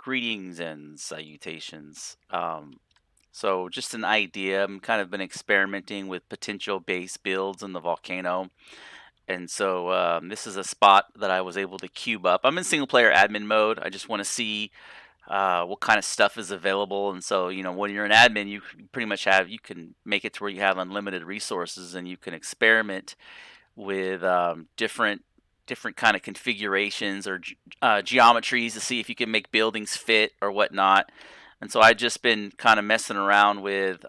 Greetings and salutations. So just an idea. I'm kind of been experimenting with potential base builds in the volcano. And so this is a spot that I was able to cube up. I'm in single player admin mode. I just want to see what kind of stuff is available. And so, when you're an admin, you pretty much you can make it to where you have unlimited resources and you can experiment with different kind of configurations or geometries to see if you can make buildings fit or whatnot. And so I've just been kind of messing around with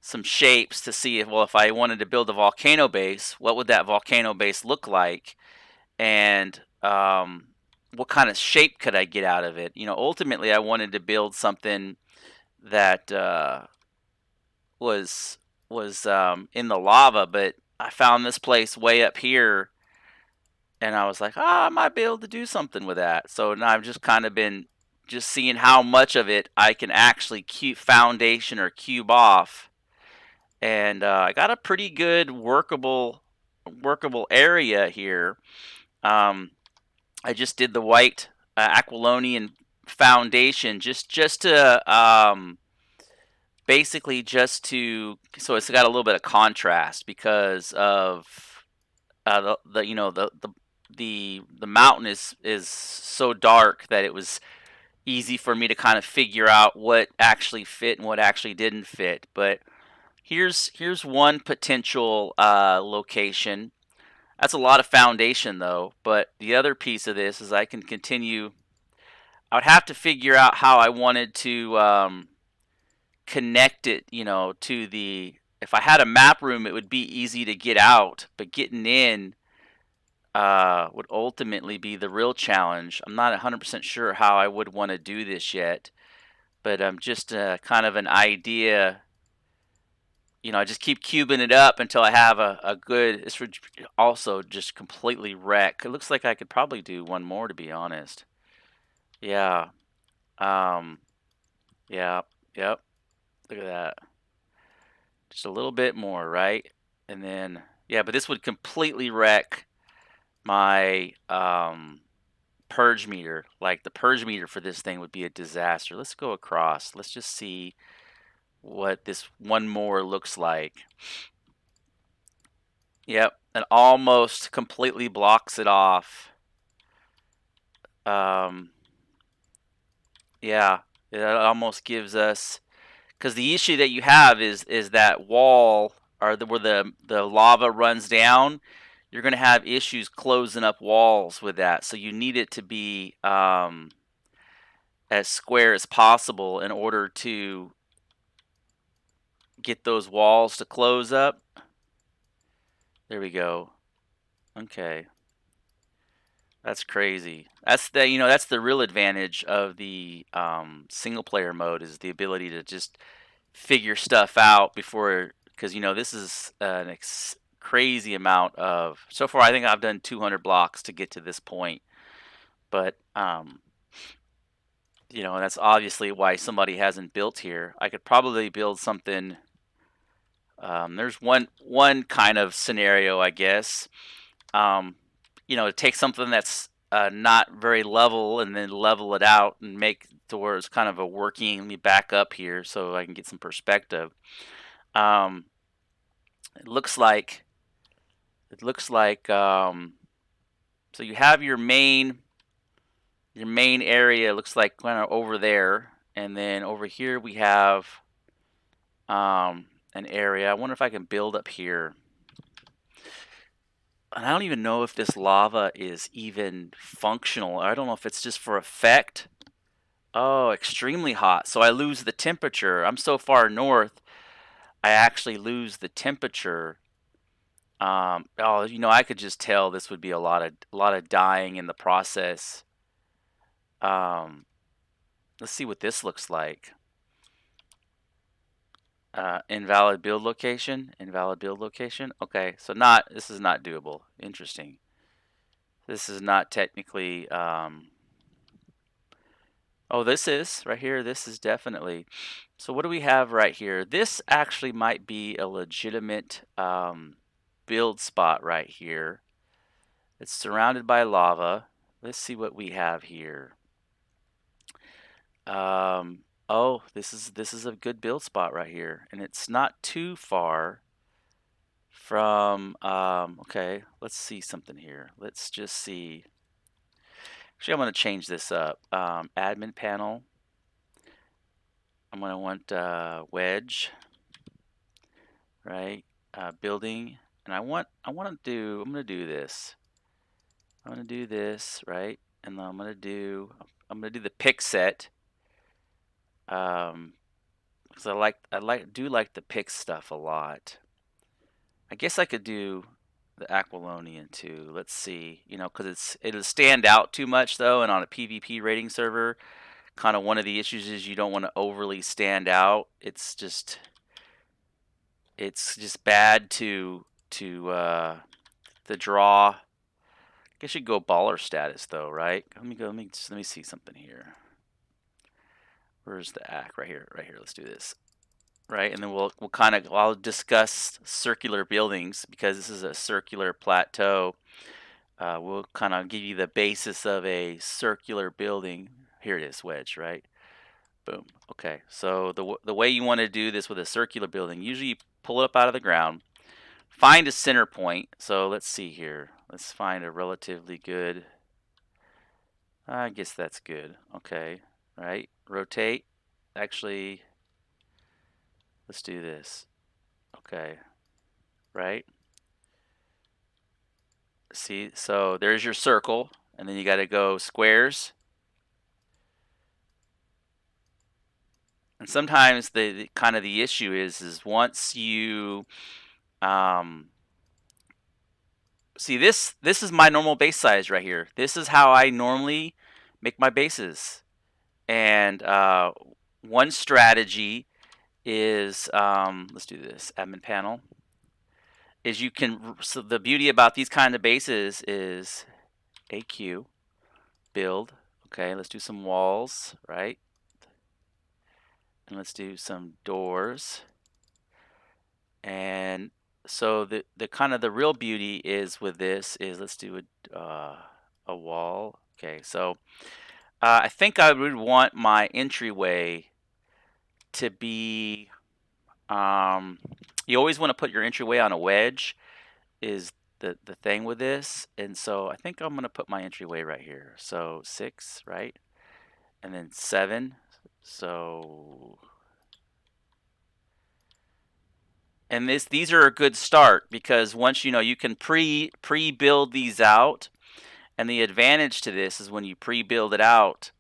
some shapes to see if I wanted to build a volcano base, what would that volcano base look like, and what kind of shape could I get out of it? Ultimately, I wanted to build something that was in the lava, but I found this place way up here, and I was like, I might be able to do something with that. So now I've just kind of been just seeing how much of it I can actually foundation or cube off, and I got a pretty good workable area here. Um, I just did the white Aquilonian foundation just to basically just to so it's got a little bit of contrast because of the you know the mountain is so dark that it was easy for me to kind of figure out what actually fit and what actually didn't fit. But here's one potential location. That's a lot of foundation though. But the other piece of this is I can continue. I would have to figure out how I wanted to connect it, to the. If I had a map room, it would be easy to get out, but getting in would ultimately be the real challenge. I'm not 100% sure how I would want to do this yet, but just kind of an idea. I just keep cubing it up until I have a good. This would also just completely wreck. It looks like I could probably do one more, to be honest. Yeah. Um. Yeah. Yep. Look at that. Just a little bit more, right? And then yeah, but this would completely wreck my purge meter. Like the purge meter for this thing would be a disaster. Let's go across. Let's just see what this one more looks like. Yep, it almost completely blocks it off. Um, yeah, it almost gives us because the issue that you have is that wall or where the lava runs down. You're going to have issues closing up walls with that, so you need it to be as square as possible in order to get those walls to close up. There we go. Okay. That's crazy. That's the real advantage of the single player mode is the ability to just figure stuff out before, because this is an crazy amount of. So far, I think I've done 200 blocks to get to this point, but that's obviously why somebody hasn't built here. I could probably build something. There's one kind of scenario, I guess. Take something that's not very level and then level it out and make to where it's kind of a working. Let me back up here so I can get some perspective. Um, it looks like so you have your main area. It looks like kind of over there, and then over here we have an area. I wonder if I can build up here. And I don't even know if this lava is even functional. I don't know if it's just for effect. Oh, extremely hot. So I lose the temperature. I'm so far north, I actually lose the temperature. I could just tell this would be a lot of dying in the process. Um, let's see what this looks like. Invalid build location. Invalid build location. Okay, so this is not doable. Interesting. This is not technically. Oh, this is right here. This is definitely. So what do we have right here? This actually might be a legitimate build spot right here. It's surrounded by lava. Let's see what we have here. Oh, this is a good build spot right here, and it's not too far from. Okay, let's see something here. Let's just see. Actually, I'm going to change this up. Admin panel. I'm going to want wedge, right? Building, and I'm going to do this. I'm going to do this, right? And then I'm going to do the pick set. Um, because do like the pick stuff a lot. I guess I could do the Aquilonian too. Let's see, because it'll stand out too much though, and on a PvP rating server, kind of one of the issues is you don't want to overly stand out. It's just bad to draw. I guess you go baller status though, right? Let me see something here. Where's the act? Right here, right here. Let's do this. Right, and then I'll discuss circular buildings because this is a circular plateau. We'll kind of give you the basis of a circular building. Here it is, wedge, right? Boom. Okay, so the way you want to do this with a circular building, usually you pull it up out of the ground, find a center point. So let's see here. Let's find a relatively good. I guess that's good. Okay, right? Rotate. Actually, let's do this. Okay, right? See, so there's your circle, and then you got to go squares. And sometimes the kind of the issue is once you see this is my normal base size right here. This is how I normally make my bases. And one strategy is let's do this admin panel is so the beauty about these kind of bases is AQ build. Okay, let's do some walls, right? And let's do some doors. And so the kind of the real beauty is with this is let's do a wall. Okay, so I think I would want my entryway to be you always want to put your entryway on a wedge is the thing with this. And so I think I'm going to put my entryway right here. So 6, right? And then 7. So and these are a good start because once you can pre-build these out, and the advantage to this is when you pre-build it out,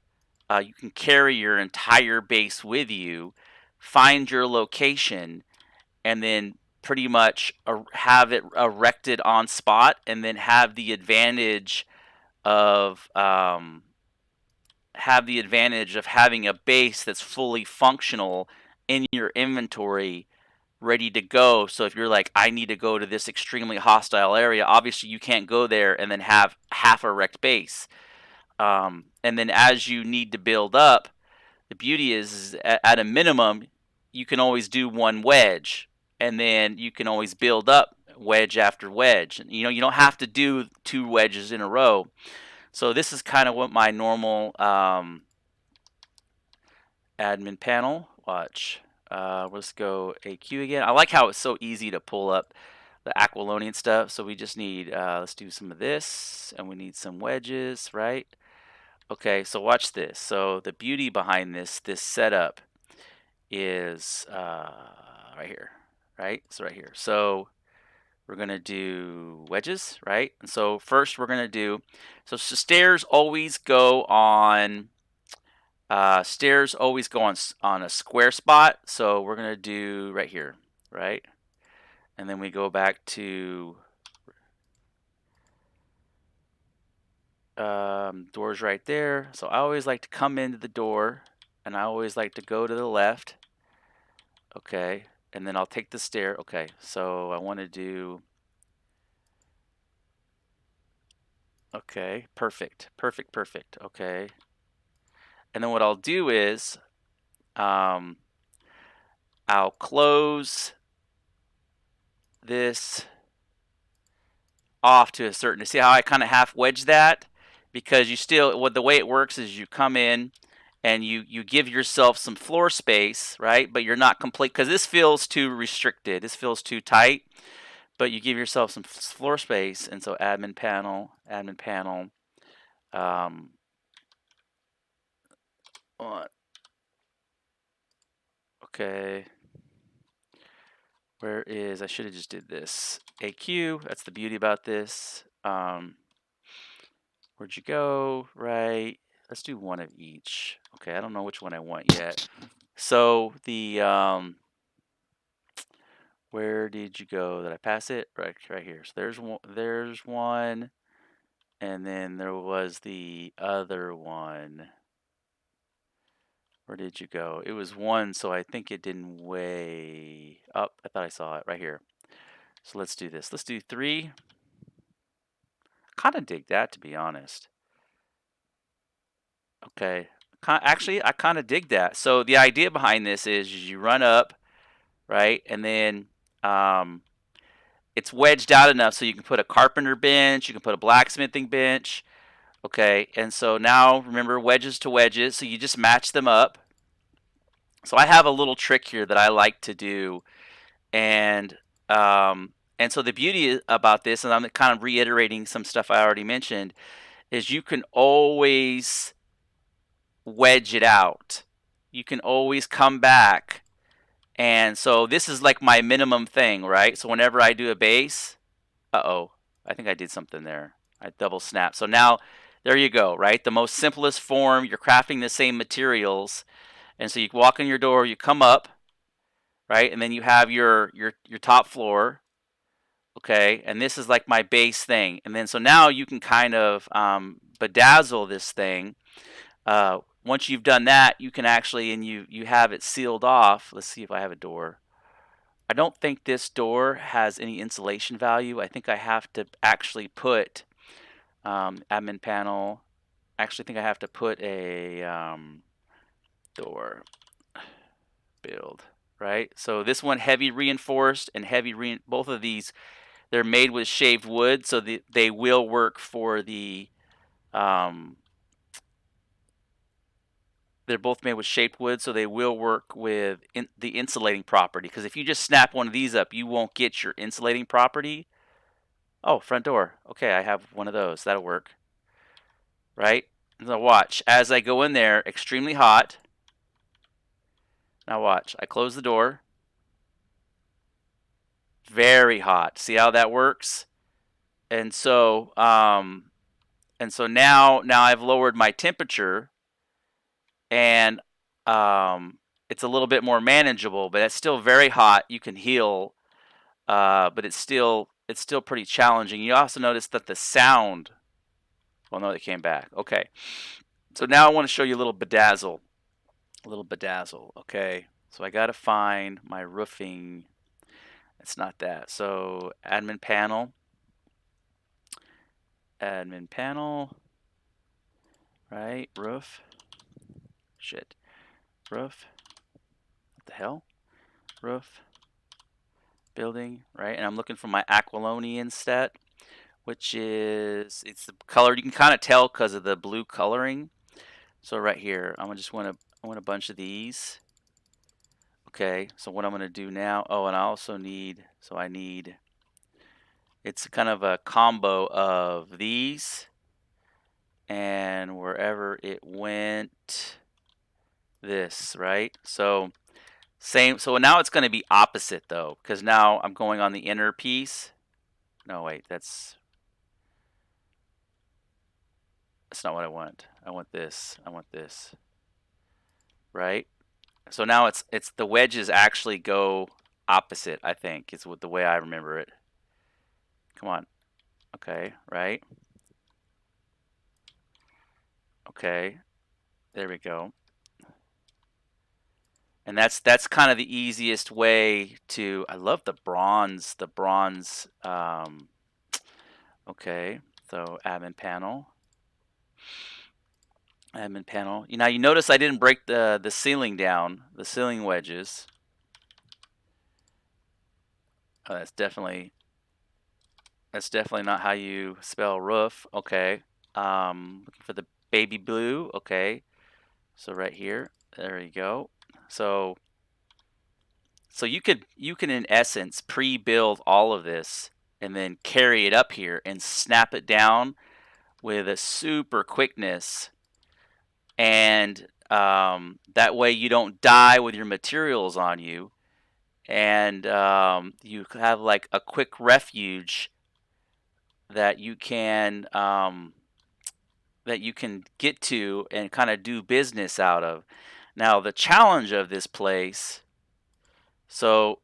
you can carry your entire base with you, find your location, and then pretty much have it erected on spot, and then have the advantage of having a base that's fully functional in your inventory ready to go. So if you're like, I need to go to this extremely hostile area, obviously you can't go there and then have half a wrecked base. And then as you need to build up, the beauty is at a minimum, you can always do one wedge, and then you can always build up wedge after wedge. You don't have to do 2 wedges in a row. So this is kind of what my normal admin panel. Watch. Let's go AQ again. I like how it's so easy to pull up the Aquilonian stuff. So we just need, let's do some of this, and we need some wedges, right? Okay, so watch this. So the beauty behind this setup is right here, right? So right here. So we're gonna do wedges, right? And so first we're gonna do, so stairs always go on on a square spot. So we're gonna do right here, right? And then we go back to doors right there. So I always like to come into the door, and I always like to go to the left. Okay, and then I'll take the stair. Okay, so I want to do. Okay, perfect, perfect, perfect. Okay, and then what I'll do is, I'll close this off to a certain. See how I kind of half wedge that, because you still, the way it works is you come in, and you give yourself some floor space, right? But you're not complete because this feels too restricted. This feels too tight. But you give yourself some floor space, and so admin panel. Um, okay, where is, I should have just did this. AQ, that's the beauty about this. Where'd you go? Right. Let's do one of each. Okay, I don't know which one I want yet. So the where did you go? Did I pass it? Right here. So there's one, and then there was the other one. Where did you go? It was one, so I think it didn't weigh up. I thought I saw it right here. So let's do this. Let's do 3. Kind of dig that, to be honest. Okay. Actually, I kind of dig that. So the idea behind this is you run up, right? And then it's wedged out enough so you can put a carpenter bench, you can put a blacksmithing bench. Okay. And so now remember, wedges to wedges. So you just match them up. So I have a little trick here that I like to do. And so the beauty about this, and I'm kind of reiterating some stuff I already mentioned, is you can always wedge it out. You can always come back. And so this is like my minimum thing, right? So whenever I do a base, I think I did something there. I double snap. So now there you go, right? The most simplest form, you're crafting the same materials. And so you walk in your door, you come up, right? And then you have your top floor. Okay, and this is like my base thing. And then so now you can kind of bedazzle this thing. Once you've done that, you can actually, and you have it sealed off. Let's see if I have a door. I don't think this door has any insulation value. I think I have to actually put admin panel. I actually think I have to put a door build, right? So this one heavy reinforced and both of these, they're made with shaved wood, so they will work for the they're both made with shaped wood, so they will work with the insulating property. Because if you just snap one of these up, you won't get your insulating property. Oh, front door. Okay, I have one of those. That'll work. Right? Now watch. As I go in there, extremely hot. Now watch. I close the door. Very hot. See how that works? And so now I've lowered my temperature, and it's a little bit more manageable, but it's still very hot. You can heal, but it's still pretty challenging. You also notice that the sound. Well, no, they came back. Okay, so now I want to show you a little bedazzle. Okay, so I got to find my roofing. It's not that. So admin panel, right? Roof. Shit. Roof. What the hell? Roof. Building, right? And I'm looking for my Aquilonian set, which is, it's the color. You can kind of tell because of the blue coloring. So right here, I want a bunch of these. Okay, so what I'm going to do now, oh, and I also need, it's kind of a combo of these, and wherever it went, this, right? So so now it's going to be opposite though, because now I'm going on the inner piece. No, wait, that's not what I want. I want this. Right? So now it's the wedges actually go opposite, I think, is what the way I remember it. Come on. Okay, right? Okay. There we go. And that's kind of the easiest way to, I love the bronze, okay. So admin panel. Now you notice I didn't break the ceiling down, the ceiling wedges. Oh, that's definitely not how you spell roof. Okay. Looking for the baby blue. Okay. So right here, there you go. So you can in essence pre-build all of this and then carry it up here and snap it down with a super quickness, and that way you don't die with your materials on you, and you have like a quick refuge that you can get to and kind of do business out of. Now the challenge of this place, so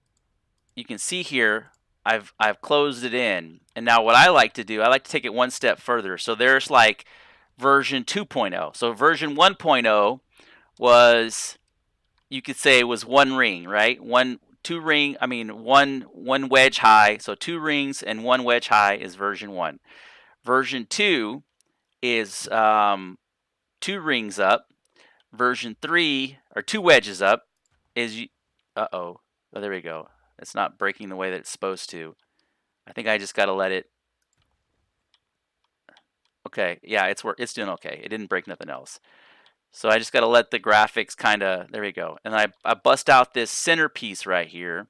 you can see here, I've closed it in, and now what I like to do, I like to take it one step further. So there's like version 2.0. So version 1.0 was, you could say, was one ring, right? One wedge high. So two rings and one wedge high is version 1. Version 2 is two rings up. Version 3, or two wedges up, is uh-oh. Oh, there we go. It's not breaking the way that it's supposed to. I think I just got to let it. Okay, yeah, it's doing okay. It didn't break nothing else. So I just got to let the graphics kind of, there we go. And I bust out this centerpiece right here.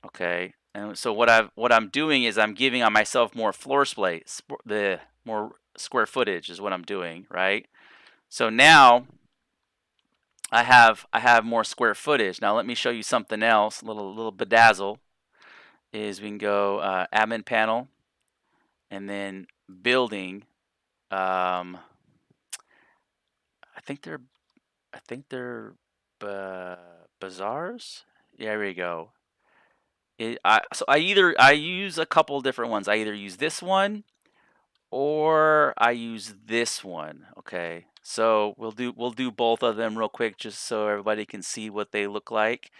Okay. And so what I'm doing is I'm giving on myself more floor space, the more square footage is what I'm doing, right? So now I have more square footage. Now let me show you something else, a little bedazzle. Is we can go admin panel and then building. Um, I think they're I think they're bazaars. Yeah, there we go. So I use a couple different ones. I either use this one or I use this one. Okay, so we'll do both of them real quick just so everybody can see what they look like.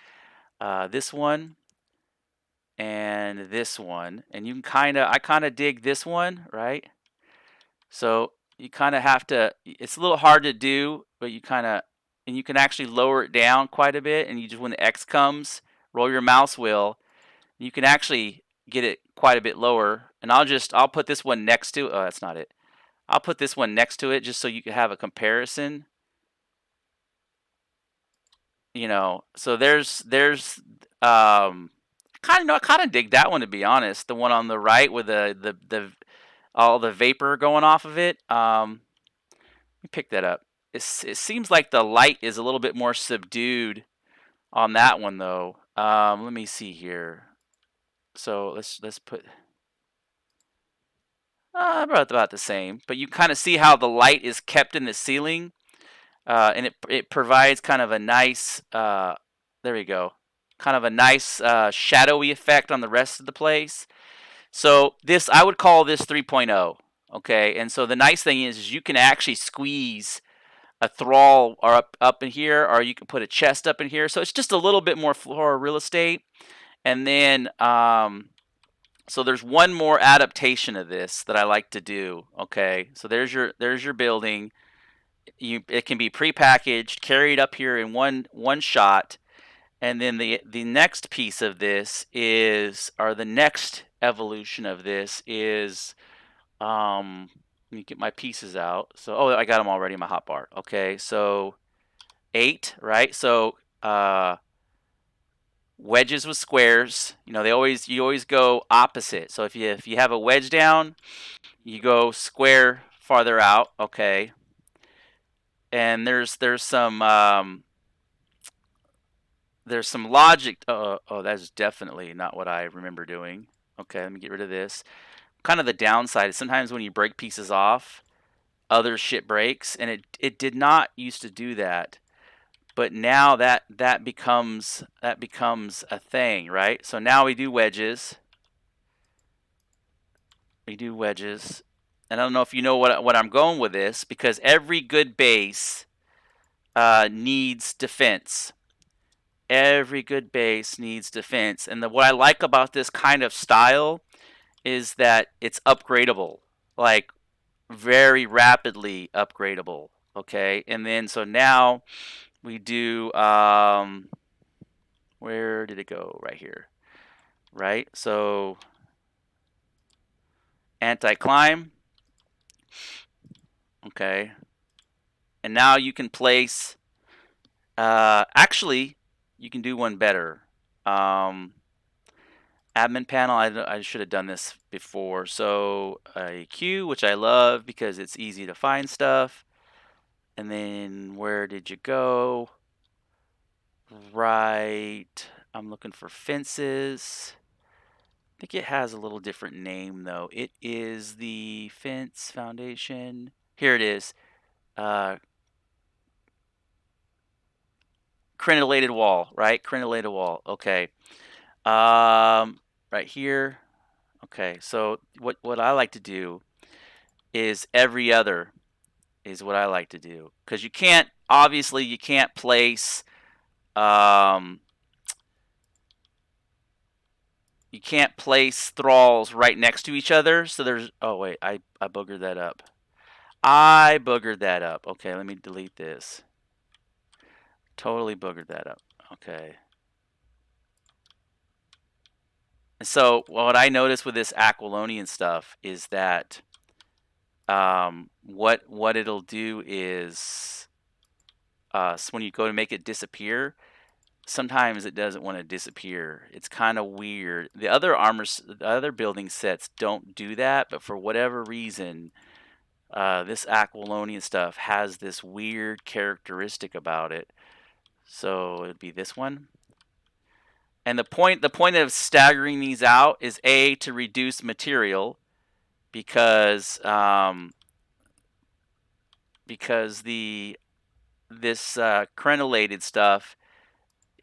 This one and this one, and I kind of dig this one, right? So you kind of have to. It's a little hard to do, but and you can actually lower it down quite a bit. And you just, when the X comes, roll your mouse wheel. You can actually get it quite a bit lower. And I'll put this one next to. Oh, that's not it. I'll put this one next to it just so you can have a comparison. So I kind of dig that one, to be honest. The one on the right with the all the vapor going off of it. Let me pick that up. It seems like the light is a little bit more subdued on that one, though. Let me see here. So let's put about the same, but you kind of see how the light is kept in the ceiling, and it provides kind of a nice there we go, kind of a nice shadowy effect on the rest of the place. So this, I would call this 3.0. Okay, and so the nice thing is you can actually squeeze a thrall or up in here, or you can put a chest up in here. So it's just a little bit more floor real estate. And then so there's one more adaptation of this that I like to do. Okay, so there's your building. It can be prepackaged, carried up here in one shot, and then the next piece of this is, or the next evolution of this is, let me get my pieces out. So, oh, I got them already in my hotbar. Okay, so 8, right? So wedges with squares. You always go opposite. So if you have a wedge down, you go square farther out. Okay, and there's some logic. Oh, that's definitely not what I remember doing. Okay, let me get rid of this. Kind of the downside is sometimes when you break pieces off, other shit breaks, and it did not used to do that, but now that becomes a thing, right? So now we do wedges. And I don't know if you know what I'm going with this, because every good base needs defense. Every good base needs defense, and what I like about this kind of style is that it's upgradable, like very rapidly upgradable. Okay, and then so now we do, where did it go? Right here, right? So anti-climb. Okay, And now you can place. Actually, you can do one better. Um, admin panel. I should have done this before. So a queue, which I love because it's easy to find stuff. And then where did you go? Right. I'm looking for fences. I think it has a little different name though. It is the fence foundation. Here it is. Uh, crenellated wall, right? Crenellated wall. Okay. Right here. Okay. So what I like to do is every other is what I like to do because you can't obviously you can't place um you can't place thralls right next to each other. So there's oh wait I boogered that up. I boogered that up. Okay, let me delete this. Totally boogered that up. Okay. So what I noticed with this Aquilonian stuff is that what it'll do is so when you go to make it disappear, sometimes it doesn't want to disappear. It's kind of weird. The other building sets don't do that, but for whatever reason, this Aquilonian stuff has this weird characteristic about it. So it'd be this one. And the point of staggering these out is A, to reduce material because because this crenellated stuff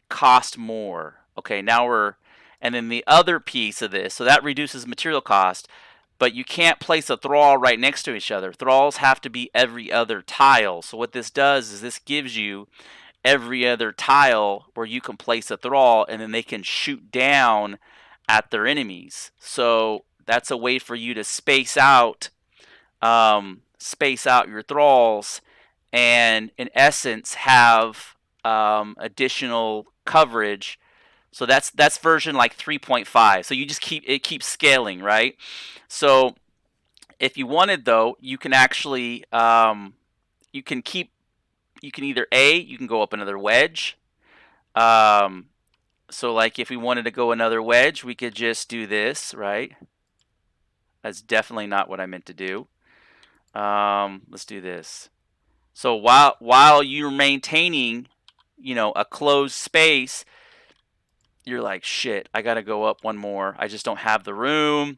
cost more. Okay, now we're and then the other piece of this, so that reduces material cost, but you can't place a thrall right next to each other. Thralls have to be every other tile. So what this does is this gives you every other tile where you can place a thrall and then they can shoot down at their enemies. So that's a way for you to space out your thralls and in essence have additional coverage. So that's version like 3.5. So you just keeps scaling, right? So if you wanted though, you can actually you can keep you can either you can go up another wedge. Um, so like if we wanted to go another wedge, we could just do this, right? That's definitely not what I meant to do. Let's do this. So while you're maintaining, a closed space, you're like, shit, I gotta go up one more. I just don't have the room.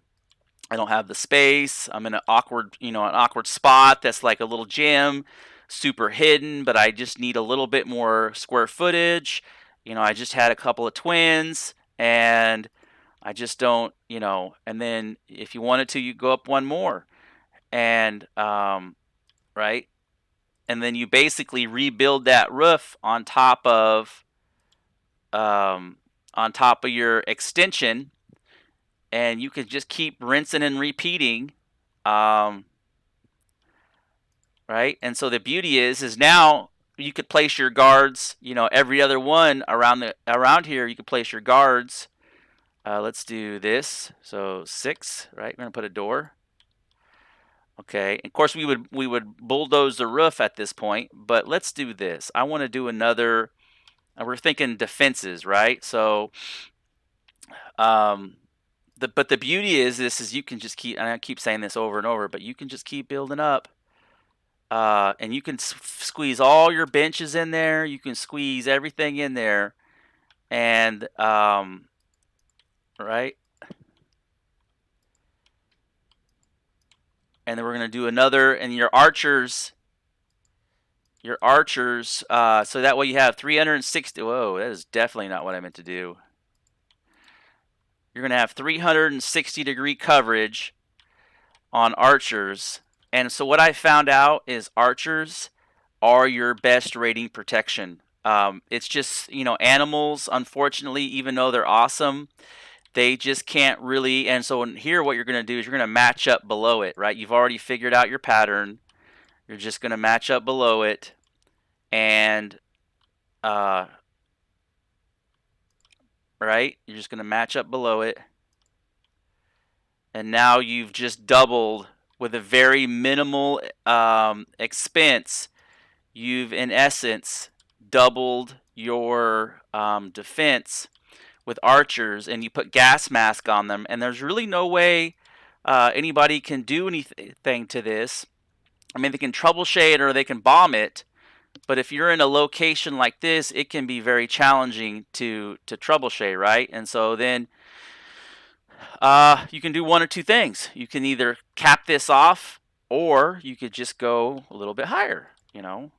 I don't have the space. I'm in an awkward spot that's like a little gym, super hidden, but I just need a little bit more square footage. I just had a couple of twins and I just don't, and then if you wanted to, you go up one more and, right. And then you basically rebuild that roof um, on top of your extension and you can just keep rinsing and repeating, um, right? And so the beauty is now you could place your guards. Every other one around here, you could place your guards. Let's do this. So 6, right? We're gonna put a door. Okay. Of course, we would bulldoze the roof at this point, but let's do this. I want to do another. We're thinking defenses, right? So, um, but the beauty is this is you can just keep and I keep saying this over and over, but you can just keep building up. And you can squeeze all your benches in there. You can squeeze everything in there, and right. And then we're gonna do another. And your archers. So that way you have 360. Whoa, that is definitely not what I meant to do. You're gonna have 360-degree coverage on archers. And so what I found out is archers are your best rating protection. It's just, animals, unfortunately, even though they're awesome, they just can't really. And so here, what you're going to do is you're going to match up below it, right? You've already figured out your pattern. You're just going to match up below it. And, right? You're just going to match up below it. And now you've just doubled with a very minimal expense. you've in essence doubled your defense with archers, and you put gas mask on them, and there's really no way anybody can do anything to this. I mean, they can troubleshoot or they can bomb it, but if you're in a location like this, it can be very challenging to troubleshoot, right? And so then you can do one or two things. You can either cap this off, or you could just go a little bit higher, you know.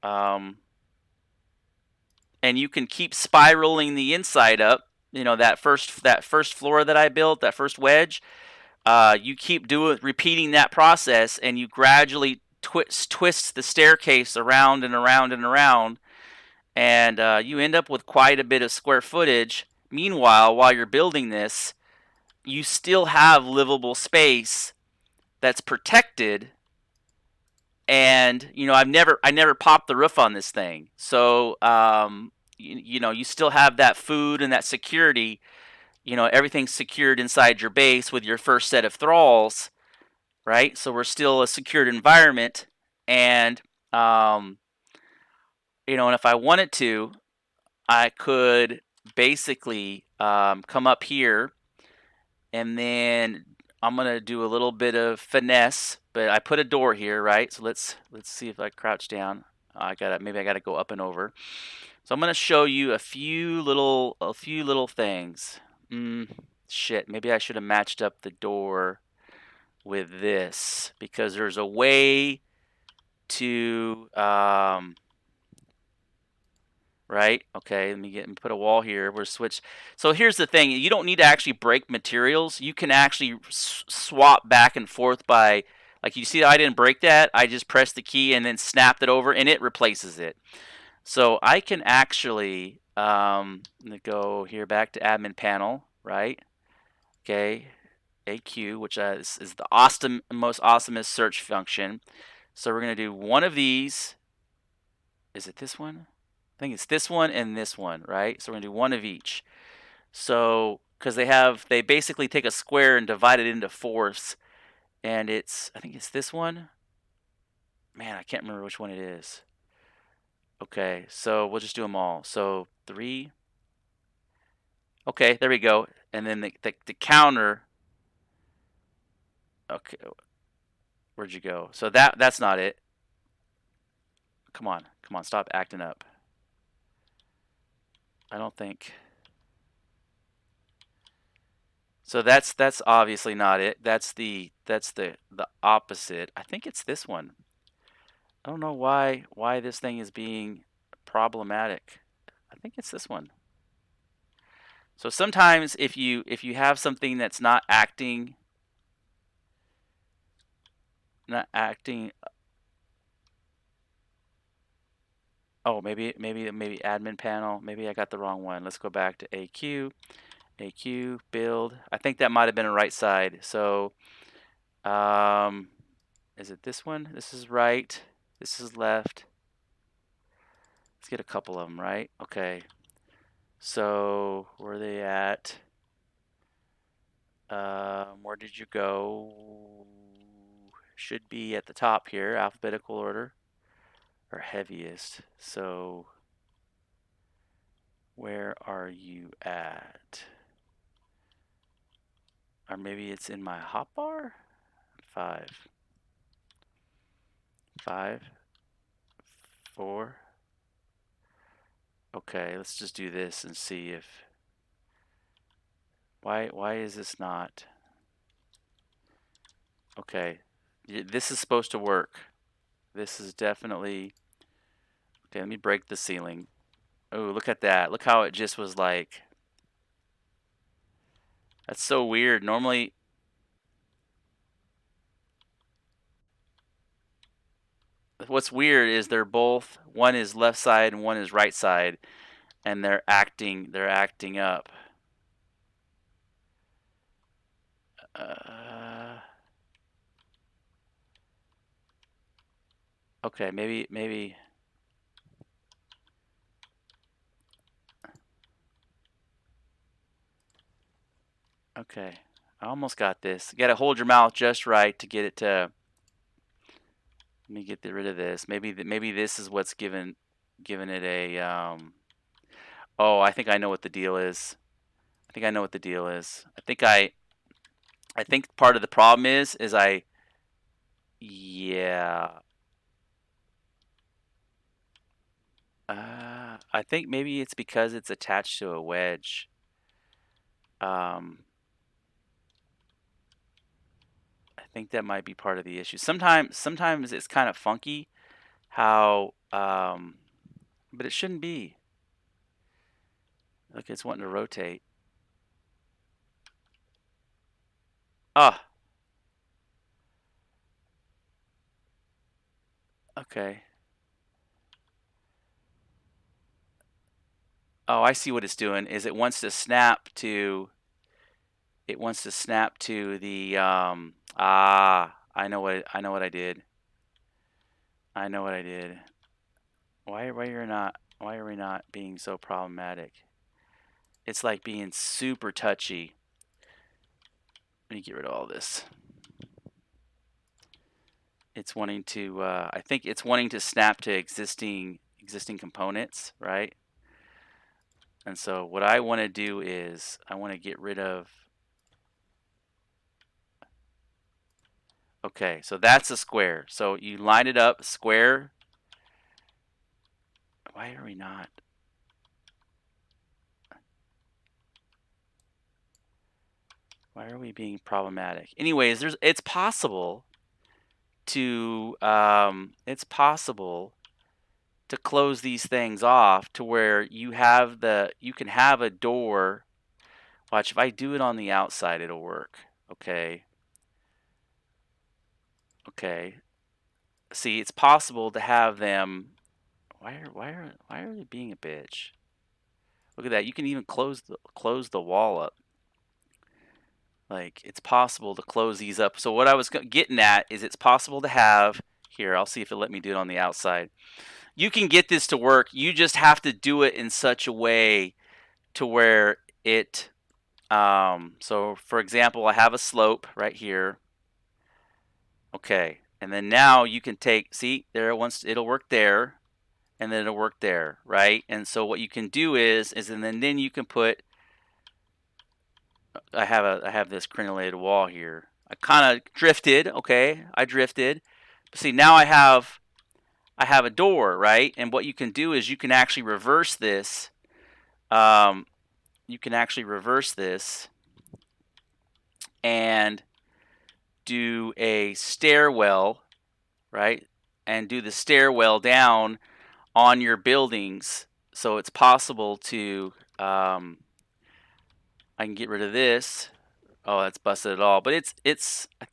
Um, and you can keep spiraling the inside up. You know, that first floor that I built, that first wedge. You keep repeating that process, and you gradually twist the staircase around and around and around, and you end up with quite a bit of square footage. Meanwhile, while you're building this, you still have livable space that's protected. And I never popped the roof on this thing, so you still have that food and that security. Everything's secured inside your base with your first set of thralls, right? So we're still a secured environment, and um, and if I wanted to, I could basically come up here, and then I'm gonna do a little bit of finesse. But I put a door here, right? So let's see if I crouch down. Maybe I gotta go up and over. So I'm gonna show you a few little things. Shit, maybe I should have matched up the door with this, because there's a way to right. Okay, let me put a wall here. We're switch. So here's the thing: you don't need to actually break materials. You can actually swap back and forth by, like, you see, I didn't break that. I just pressed the key and then snapped it over, and it replaces it. So I can actually let me go here back to admin panel, right? Okay, AQ, which is the most awesomest search function. So we're gonna do one of these. Is it this one? I think it's this one and this one, right? So we're gonna do one of each. So because they basically take a square and divide it into fourths, and I think it's this one. Man, I can't remember which one it is. Okay, so we'll just do them all. So 3. Okay, there we go. And then the counter. Okay, where'd you go? So that's not it. Come on, stop acting up. I don't think. So that's obviously not it. That's the opposite. I think it's this one. I don't know why this thing is being problematic. I think it's this one. So sometimes if you have something that's not acting oh, maybe admin panel. Maybe I got the wrong one. Let's go back to AQ build. I think that might have been a right side. So is it this one? This is right. This is left. Let's get a couple of them, right? Okay. So where are they at? Where did you go? Should be at the top here, alphabetical order, or heaviest. So where are you at? Or maybe it's in my hotbar? 5, 5, 4. Okay, let's just do this and see if why is this not? Okay, this is supposed to work. This is definitely okay. Let me break the ceiling. Oh, look at that. Look how it just was like. That's so weird. Normally, what's weird is they're both, one is left side and one is right side, and they're acting up. Okay, maybe. Okay, I almost got this. You got to hold your mouth just right to get it to. Let me get rid of this. Maybe this is what's given it a. Oh, I think I know what the deal is. I think I know what the deal is. I think part of the problem is I. Yeah. I think maybe it's because it's attached to a wedge. Um, I think that might be part of the issue. Sometimes it's kind of funky how, but it shouldn't be. Look, it's wanting to rotate. Ah, okay. Oh, I see what it's doing. Is it wants to snap to. It wants to snap to the. I know what I did. I know what I did. Why are we not being so problematic? It's like being super touchy. Let me get rid of all this. It's wanting to. I think it's wanting to snap to existing components, right? And so what I want to do is I want to get rid of. Okay, so that's a square. So you line it up, square. Why are we not? Why are we being problematic? Anyways, it's possible to close these things off to where you can have a door. Watch, if I do it on the outside, it'll work. Okay. Okay. See, it's possible to have them. Why are they being a bitch? Look at that. You can even close the wall up. Like, it's possible to close these up. So what I was getting at is it's possible to have here. I'll see if it'll let me do it on the outside. You can get this to work. You just have to do it in such a way to where it. So for example, I have a slope right here. Okay, and then now you can see there it'll work there, and then it'll work there, right? And so what you can do is and then you can put. I have this crenellated wall here. I kind of drifted. Okay, I drifted. But see, now I have a door, right? And what you can do is you can actually reverse this. You can actually reverse this and do a stairwell, right? And do the stairwell down on your buildings. So it's possible to, I can get rid of this. Oh, that's busted it all. But I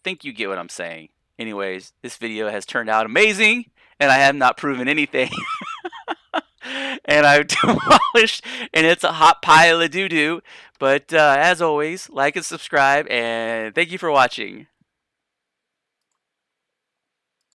think you get what I'm saying. Anyways, this video has turned out amazing, and I have not proven anything. And I've demolished, and it's a hot pile of doo-doo. But as always, like and subscribe, and thank you for watching.